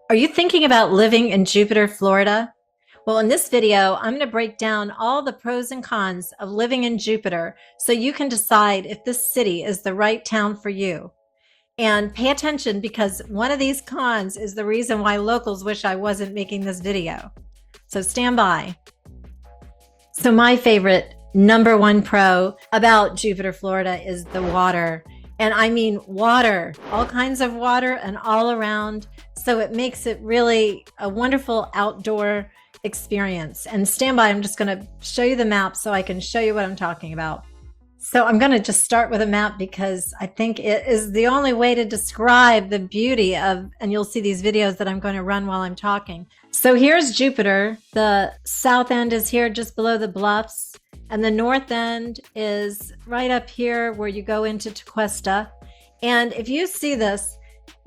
Are you thinking about living in Jupiter, Florida? Well, in this video, I'm going to break down all the pros and cons of living in Jupiter so you can decide if this city is the right town for you. And pay attention because one of these cons is the reason why locals wish I wasn't making this video. So stand by. So my favorite number one pro about Jupiter, Florida is the water. And I mean water, all kinds of water and all around. So it makes it really a wonderful outdoor experience. And stand by, I'm just going to show you the map so I can show you what I'm talking about. So I'm going to just start with a map because I think it is the only way to describe the beauty of, and you'll see these videos that I'm going to run while I'm talking. So here's Jupiter. The south end is here just below the bluffs. And the north end is right up here where you go into Tequesta. And if you see this,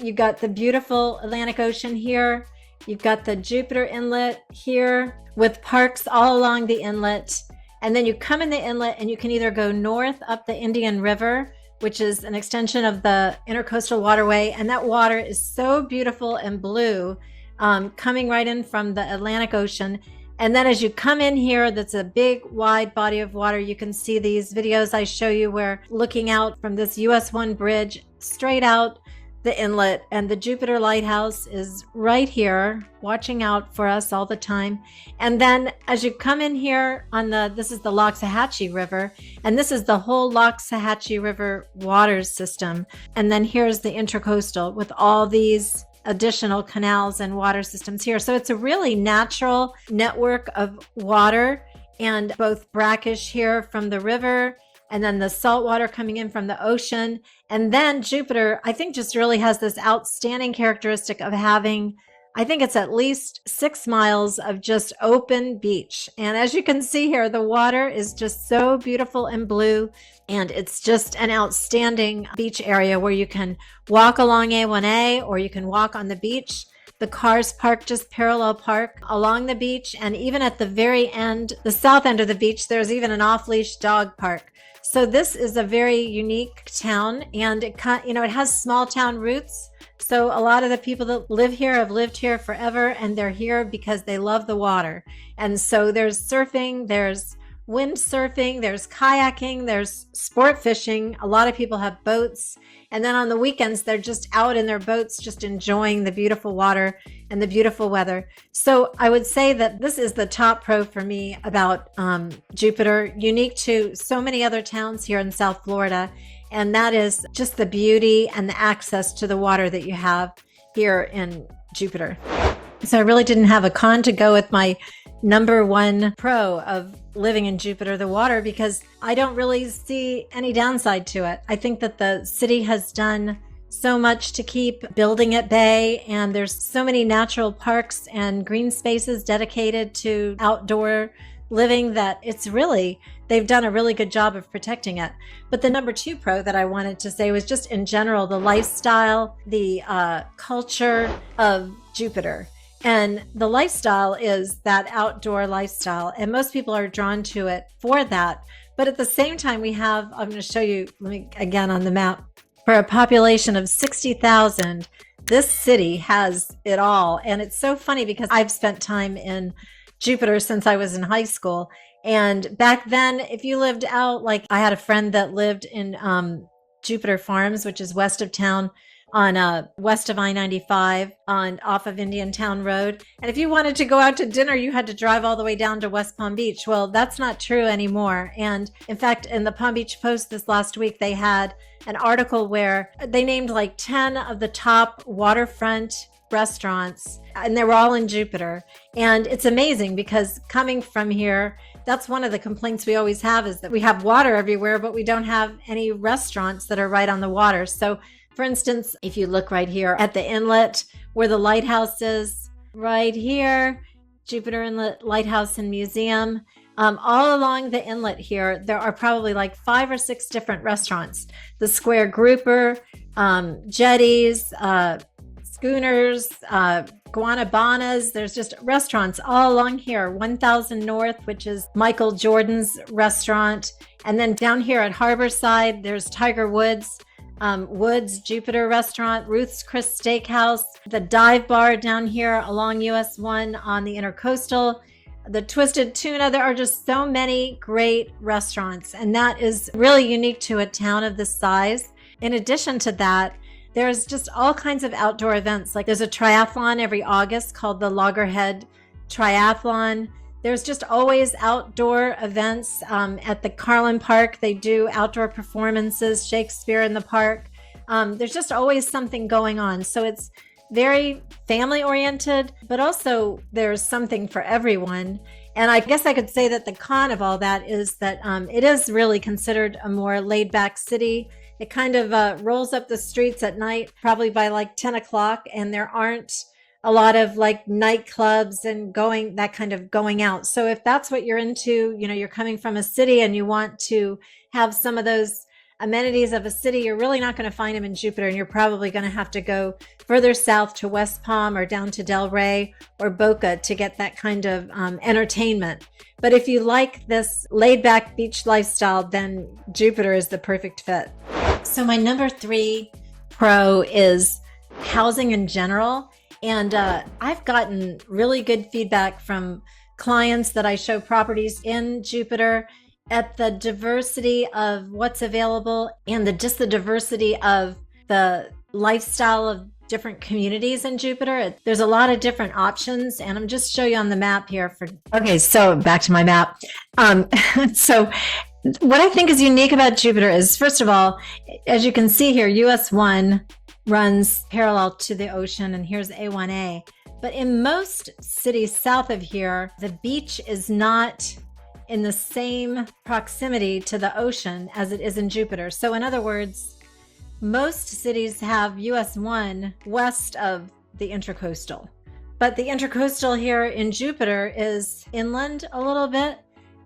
you've got the beautiful Atlantic Ocean here. You've got the Jupiter Inlet here with parks all along the inlet. And then you come in the inlet and you can either go north up the Indian River, which is an extension of the Intercoastal Waterway. And that water is so beautiful and blue, coming right in from the Atlantic Ocean. And then as you come in here, that's a big wide body of water. You can see these videos I show you where looking out from this US 1 bridge straight out the inlet, and the Jupiter Lighthouse is right here watching out for us all the time. And then as you come in here on this is the Loxahatchee River, and this is the whole Loxahatchee River water system. And then here's the Intercoastal with all these additional canals and water systems here. So it's a really natural network of water, and both brackish here from the river and then the salt water coming in from the ocean. And then Jupiter, I think, just really has this outstanding characteristic of having, I think it's at least 6 miles of just open beach. And as you can see here, the water is just so beautiful and blue. And it's just an outstanding beach area where you can walk along A1A or you can walk on the beach. The cars park just parallel park along the beach. And even at the very end, the south end of the beach, there's even an off-leash dog park. So this is a very unique town, and it has small town roots. So a lot of the people that live here have lived here forever, and they're here because they love the water. And so there's surfing, there's windsurfing, there's kayaking, there's sport fishing. A lot of people have boats. And then on the weekends, they're just out in their boats, just enjoying the beautiful water and the beautiful weather. So I would say that this is the top pro for me about Jupiter, unique to so many other towns here in South Florida. And that is just the beauty and the access to the water that you have here in Jupiter. So I really didn't have a con to go with my number one pro of living in Jupiter, the water, because I don't really see any downside to it. I think that the city has done so much to keep building at bay, and there's so many natural parks and green spaces dedicated to outdoor living that they've done a really good job of protecting it. But the number two pro that I wanted to say was just in general, the lifestyle, the culture of Jupiter. And the lifestyle is that outdoor lifestyle, and most people are drawn to it for that. But at the same time, I'm going to show you again on the map, for a population of 60,000, this city has it all. And it's so funny because I've spent time in Jupiter since I was in high school. And back then, if you lived out, like I had a friend that lived in Jupiter Farms, which is west of town, on west of I-95 off of Indian Town Road. And if you wanted to go out to dinner, you had to drive all the way down to West Palm Beach. Well, that's not true anymore. And in fact, in the Palm Beach Post this last week, they had an article where they named like 10 of the top waterfront restaurants, and they were all in Jupiter. And it's amazing because coming from here, that's one of the complaints we always have, is that we have water everywhere, but we don't have any restaurants that are right on the water. So for instance, if you look right here at the inlet where the lighthouse is, right here, Jupiter Inlet Lighthouse and Museum, all along the inlet here, there are probably like 5 or 6 different restaurants. The Square Grouper, jetties, schooners, Guanabanas. There's just restaurants all along here. 1000 North, which is Michael Jordan's restaurant. And then down here at Harborside, there's Tiger Woods. Woods Jupiter Restaurant, Ruth's Chris Steakhouse, the Dive Bar down here along US 1 on the Intercoastal, the Twisted Tuna. There are just so many great restaurants, and that is really unique to a town of this size. In addition to that, there's just all kinds of outdoor events. Like there's a triathlon every August called the Loggerhead Triathlon. There's just always outdoor events at the Carlin Park. They do outdoor performances, Shakespeare in the park. There's just always something going on. So it's very family oriented, but also there's something for everyone. And I guess I could say that the con of all that is that it is really considered a more laid back city. It kind of rolls up the streets at night, probably by like 10 o'clock, and there aren't a lot of like nightclubs and going out. So if that's what you're into, you're coming from a city and you want to have some of those amenities of a city, you're really not going to find them in Jupiter, and you're probably going to have to go further south to West Palm or down to Delray or Boca to get that kind of entertainment. But if you like this laid back beach lifestyle, then Jupiter is the perfect fit. So my number 3 pro is housing in general. And I've gotten really good feedback from clients that I show properties in Jupiter at the diversity of what's available and the diversity of the lifestyle of different communities in Jupiter. There's a lot of different options, and I'm just show you on the map here okay, so back to my map. So what I think is unique about Jupiter is, first of all, as you can see here, US 1 runs parallel to the ocean, and here's A1A. But in most cities south of here, the beach is not in the same proximity to the ocean as it is in Jupiter. So in other words, most cities have US 1 west of the Intercoastal. But the Intercoastal here in Jupiter is inland a little bit.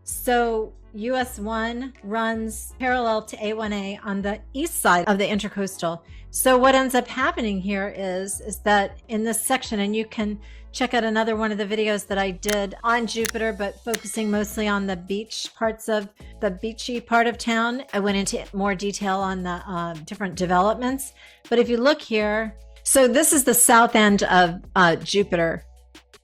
So US 1 runs parallel to A1A on the east side of the Intercoastal. So what ends up happening here is that in this section, and you can check out another one of the videos that I did on Jupiter, but focusing mostly on the beach parts of the beachy part of town. I went into more detail on the different developments. But if you look here, so this is the south end of Jupiter.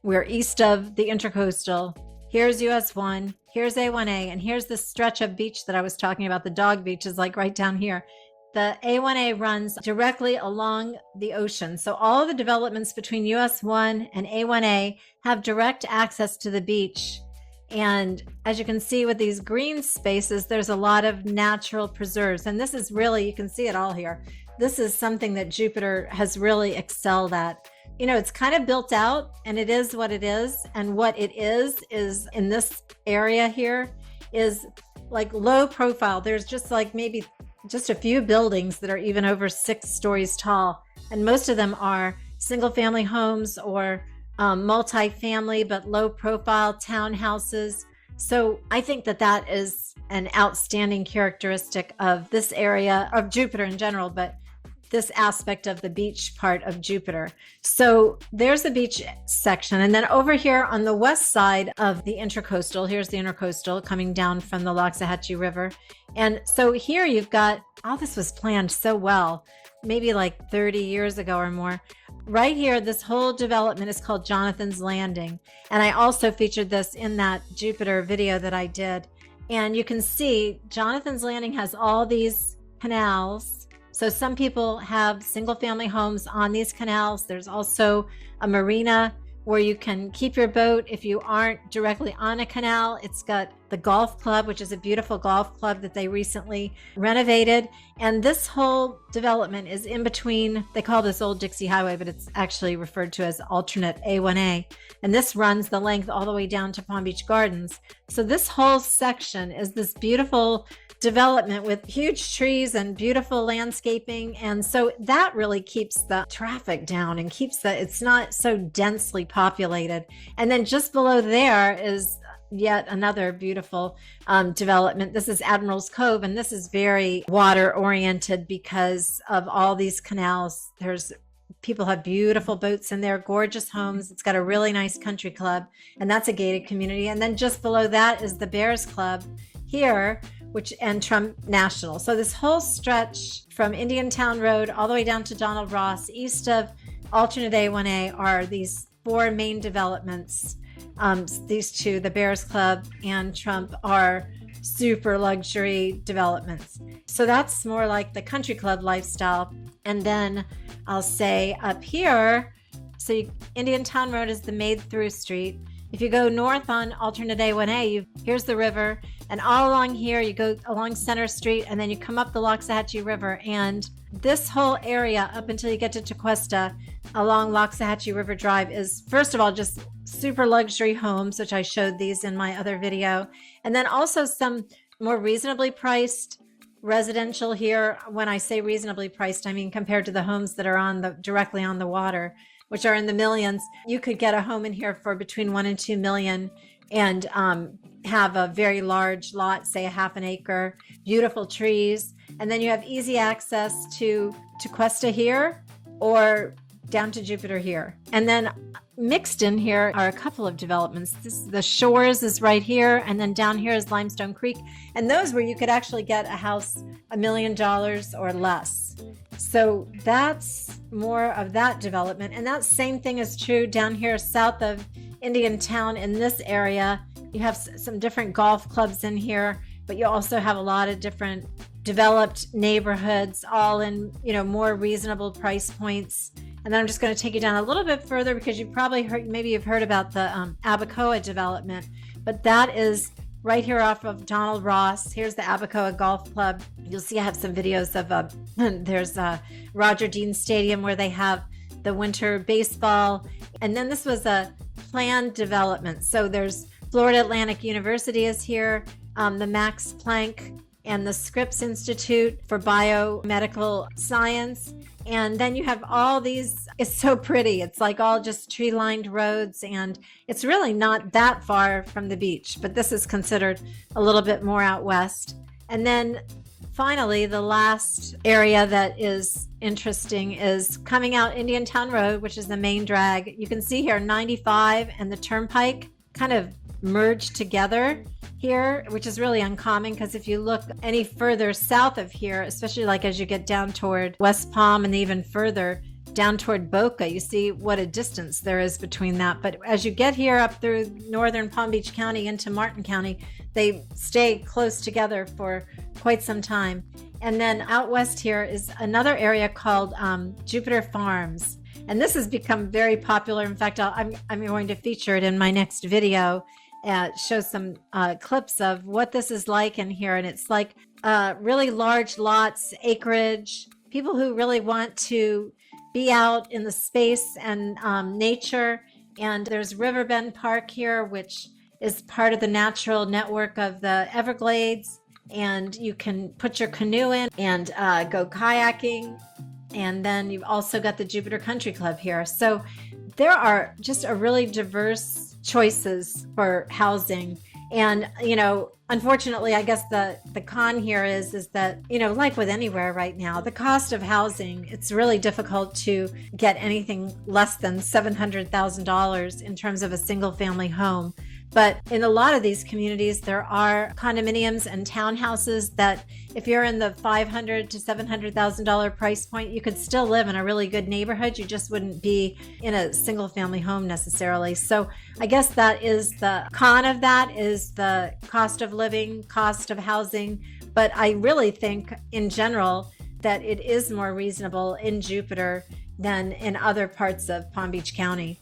We're east of the Intercoastal. Here's US 1, here's A1A, and here's the stretch of beach that I was talking about. The dog beach is like right down here. The A1A runs directly along the ocean. So all of the developments between US 1 and A1A have direct access to the beach. And as you can see with these green spaces, there's a lot of natural preserves. And this is really, you can see it all here. This is something that Jupiter has really excelled at. It's kind of built out, and it is what it is. And what it is in this area here is like low profile. There's just like maybe just a few buildings that are even over 6 stories tall. And most of them are single family homes or multi-family, but low profile townhouses. So I think that is an outstanding characteristic of this area of Jupiter in general, but this aspect of the beach part of Jupiter. So there's the beach section. And then over here on the west side of the Intercoastal, here's the Intercoastal coming down from the Loxahatchee River. And so here you've got, all this was planned so well, maybe like 30 years ago or more. Right here, this whole development is called Jonathan's Landing. And I also featured this in that Jupiter video that I did. And you can see Jonathan's Landing has all these canals. So some people have single family homes on these canals. There's also a marina where you can keep your boat if you aren't directly on a canal. It's got the golf club, which is a beautiful golf club that they recently renovated. And this whole development is in between, they call this Old Dixie Highway, but it's actually referred to as alternate A1A. And this runs the length all the way down to Palm Beach Gardens. So this whole section is this beautiful development with huge trees and beautiful landscaping. And so that really keeps the traffic down and keeps it's not so densely populated. And then just below there is yet another beautiful development. This is Admiral's Cove, and this is very water oriented because of all these canals. People have beautiful boats in there, gorgeous homes. It's got a really nice country club, and that's a gated community. And then just below that is the Bears Club here, and Trump National. So this whole stretch from Indiantown Road all the way down to Donald Ross, east of Alternate A1A, are these 4 main developments. These two, the Bears Club and Trump, are super luxury developments. So that's more like the country club lifestyle. And then I'll say up here, so Indiantown Road is the made through street. If you go north on Alternate A1A, here's the river, and all along here you go along Center Street, and then you come up the Loxahatchee River, and this whole area up until you get to Tequesta along Loxahatchee River Drive is, first of all, just super luxury homes, which I showed these in my other video, and then also some more reasonably priced residential here. When I say reasonably priced, I mean compared to the homes that are directly on the water, which are in the millions. You could get a home in here for between 1 and 2 million and have a very large lot, say a half an acre, beautiful trees. And then you have easy access to Tequesta here or down to Jupiter here. And then mixed in here are a couple of developments. The Shores is right here, and then down here is Limestone Creek. And those where you could actually get a house $1 million or less. So that's more of that development. And that same thing is true down here south of Indiantown in this area. You have some different golf clubs in here, but you also have a lot of different developed neighborhoods, all in, more reasonable price points. And then I'm just going to take you down a little bit further because you've probably heard about the Abacoa development, but that is right here off of Donald Ross. Here's the Abacoa Golf Club. You'll see I have some videos of there's Roger Dean Stadium where they have the winter baseball. And then this was a planned development. So there's Florida Atlantic University is here, the Max Planck and the Scripps Institute for Biomedical Science. And then you have all these, it's so pretty. It's like all just tree-lined roads, and it's really not that far from the beach, but this is considered a little bit more out west. And then finally, the last area that is interesting is coming out Indiantown Road, which is the main drag. You can see here 95 and the Turnpike kind of merged together here, which is really uncommon because if you look any further south of here, especially like as you get down toward West Palm and even further down toward Boca, you see what a distance there is between that. But as you get here up through northern Palm Beach County into Martin County, they stay close together for quite some time. And then out west here is another area called Jupiter Farms. And this has become very popular. In fact, I'm going to feature it in my next video. Show some clips of what this is like in here. And it's like really large lots, acreage, people who really want to be out in the space and nature. And there's Riverbend Park here, which is part of the natural network of the Everglades. And you can put your canoe in and go kayaking. And then you've also got the Jupiter Country Club here. So there are just a really diverse choices for housing. And, unfortunately, I guess the con here is that, like with anywhere right now, the cost of housing, it's really difficult to get anything less than $700,000 in terms of a single family home. But in a lot of these communities, there are condominiums and townhouses that if you're in the $500,000 to $700,000 price point, you could still live in a really good neighborhood. You just wouldn't be in a single family home necessarily. So I guess that is the con of that, is the cost of living, cost of housing. But I really think in general that it is more reasonable in Jupiter than in other parts of Palm Beach County.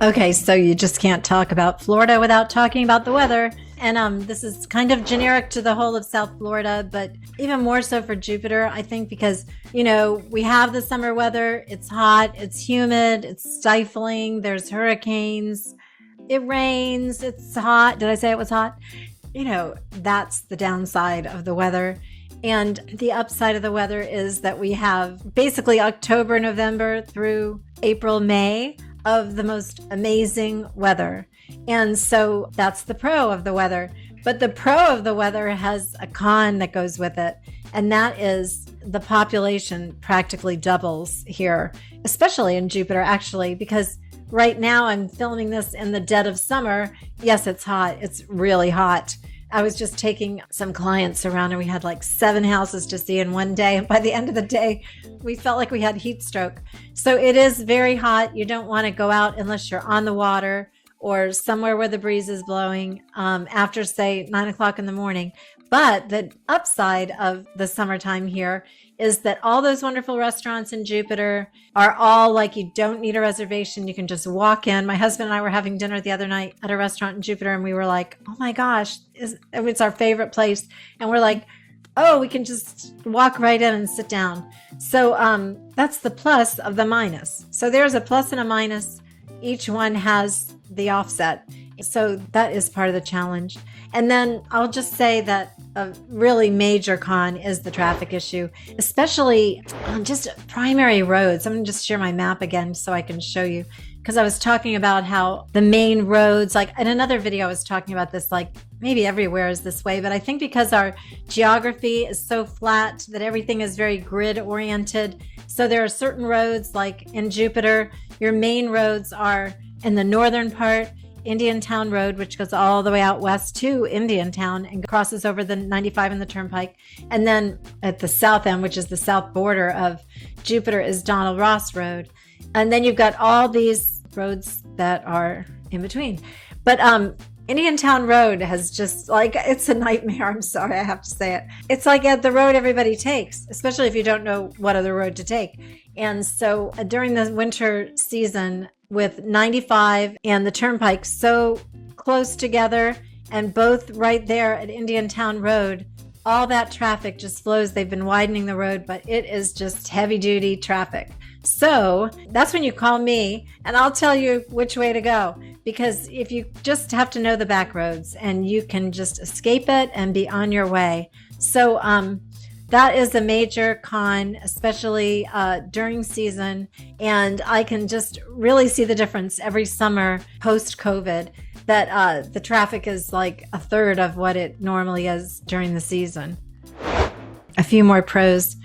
Okay, so you just can't talk about Florida without talking about the weather. And this is kind of generic to the whole of South Florida, but even more so for Jupiter, I think, because, we have the summer weather. It's hot, it's humid, it's stifling, there's hurricanes, it rains, it's hot. Did I say it was hot? That's the downside of the weather. And the upside of the weather is that we have basically October, November through April, May of the most amazing weather. And so that's the pro of the weather. But the pro of the weather has a con that goes with it. And that is the population practically doubles here, especially in Jupiter, actually, because right now I'm filming this in the dead of summer. Yes, it's hot. It's really hot. I was just taking some clients around and we had like 7 houses to see in one day. And by the end of the day, we felt like we had heat stroke. So it is very hot. You don't want to go out unless you're on the water or somewhere where the breeze is blowing after, say, 9 o'clock in the morning. But the upside of the summertime here is that all those wonderful restaurants in Jupiter are all like, you don't need a reservation. You can just walk in. My husband and I were having dinner the other night at a restaurant in Jupiter, and we were like, oh my gosh, it's our favorite place. And we're like, oh, we can just walk right in and sit down. So that's the plus of the minus. So there's a plus and a minus. Each one has the offset. So that is part of the challenge. And then I'll just say that a really major con is the traffic issue, especially on just primary roads. I'm going to just share my map again so I can show you, because I was talking about how the main roads, like in another video, I was talking about this, like maybe everywhere is this way, but I think because our geography is so flat that everything is very grid oriented. So there are certain roads, like in Jupiter, your main roads are in the northern part, Indiantown Road, which goes all the way out west to Indiantown and crosses over the 95 and the Turnpike. And then at the south end, which is the south border of Jupiter, is Donald Ross Road. And then you've got all these roads that are in between. But Indiantown Road has just, like, it's a nightmare. I'm sorry, I have to say it. It's like the road everybody takes, especially if you don't know what other road to take. And so during the winter season, with 95 and the Turnpike so close together and both right there at Indiantown Road, all that traffic just flows. They've been widening the road, but it is just heavy duty traffic. So that's when you call me and I'll tell you which way to go, because if you just have to know the back roads and you can just escape it and be on your way. So that is a major con, especially during season. And I can just really see the difference every summer post-COVID, that the traffic is like a third of what it normally is during the season. A few more pros.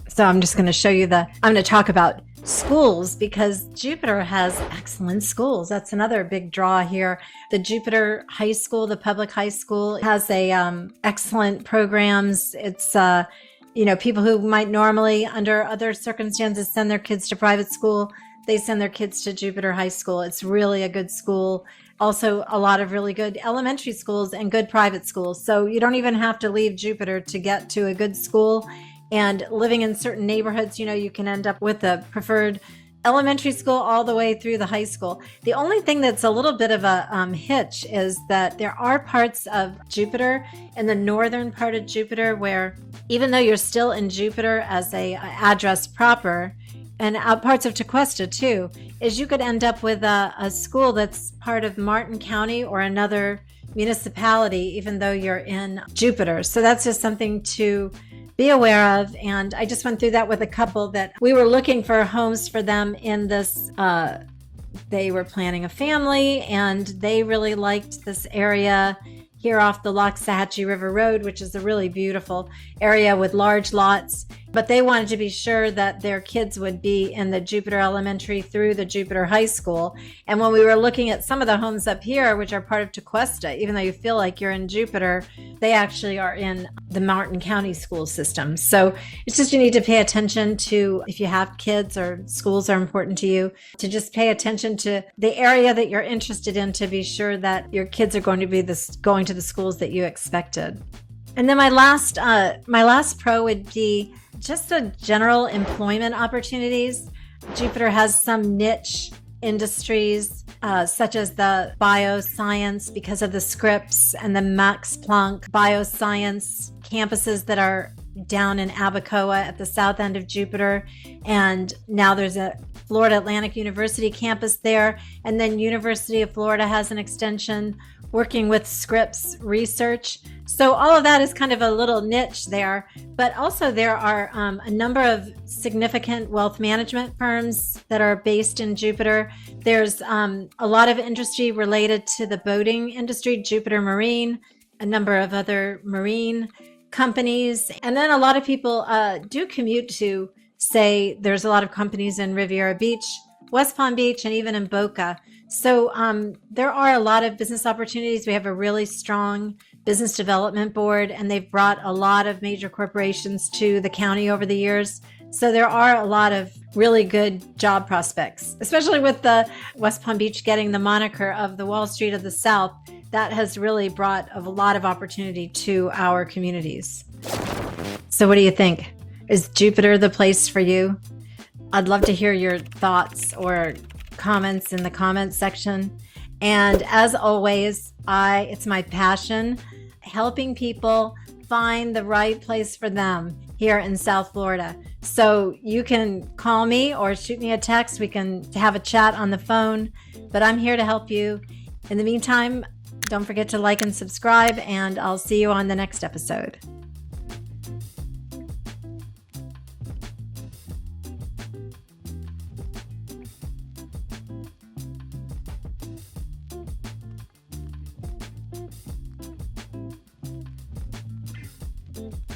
So I'm just going to show you I'm going to talk about schools, because Jupiter has excellent schools. That's another big draw here. The Jupiter High School, the public high school, has excellent programs. It's people who might normally, under other circumstances, send their kids to private school, they send their kids to Jupiter High School. It's really a good school. Also, a lot of really good elementary schools and good private schools. So you don't even have to leave Jupiter to get to a good school. And living in certain neighborhoods, you can end up with a preferred elementary school all the way through the high school. The only thing that's a little bit of a hitch is that there are parts of Jupiter, in the northern part of Jupiter, where even though you're still in Jupiter as a address proper, and parts of Tequesta too, is you could end up with a school that's part of Martin County or another municipality, even though you're in Jupiter. So that's just something to be aware of. And I just went through that with a couple that we were looking for homes for them in this, they were planning a family and they really liked this area here off the Loxahatchee River Road, which is a really beautiful area with large lots. But they wanted to be sure that their kids would be in the Jupiter Elementary through the Jupiter High School. And when we were looking at some of the homes up here, which are part of Tequesta, even though you feel like you're in Jupiter, they actually are in the Martin County school system. So it's just, you need to pay attention to, if you have kids or schools are important to you, to just pay attention to the area that you're interested in to be sure that your kids are going to be going to the schools that you expected. And then my last pro would be just the general employment opportunities. Jupiter has some niche industries, such as the bioscience, because of the Scripps and the Max Planck bioscience campuses that are down in Abacoa at the south end of Jupiter. And now there's a Florida Atlantic University campus there. And then University of Florida has an extension working with Scripps research. So all of that is kind of a little niche there, but also there are a number of significant wealth management firms that are based in Jupiter. There's a lot of industry related to the boating industry, Jupiter Marine, a number of other marine companies. And then a lot of people do commute to, say, there's a lot of companies in Riviera Beach, West Palm Beach, and even in Boca. So there are a lot of business opportunities. We have a really strong business development board, and they've brought a lot of major corporations to the county over the years. So there are a lot of really good job prospects, especially with the West Palm Beach getting the moniker of the Wall Street of the South. That has really brought a lot of opportunity to our communities. So what do you think? Is Jupiter the place for you? I'd love to hear your thoughts or comments in the comments section. And as always, it's my passion helping people find the right place for them here in South Florida. So you can call me or shoot me a text. We can have a chat on the phone, but I'm here to help you. In the meantime, don't forget to like and subscribe, and I'll see you on the next episode.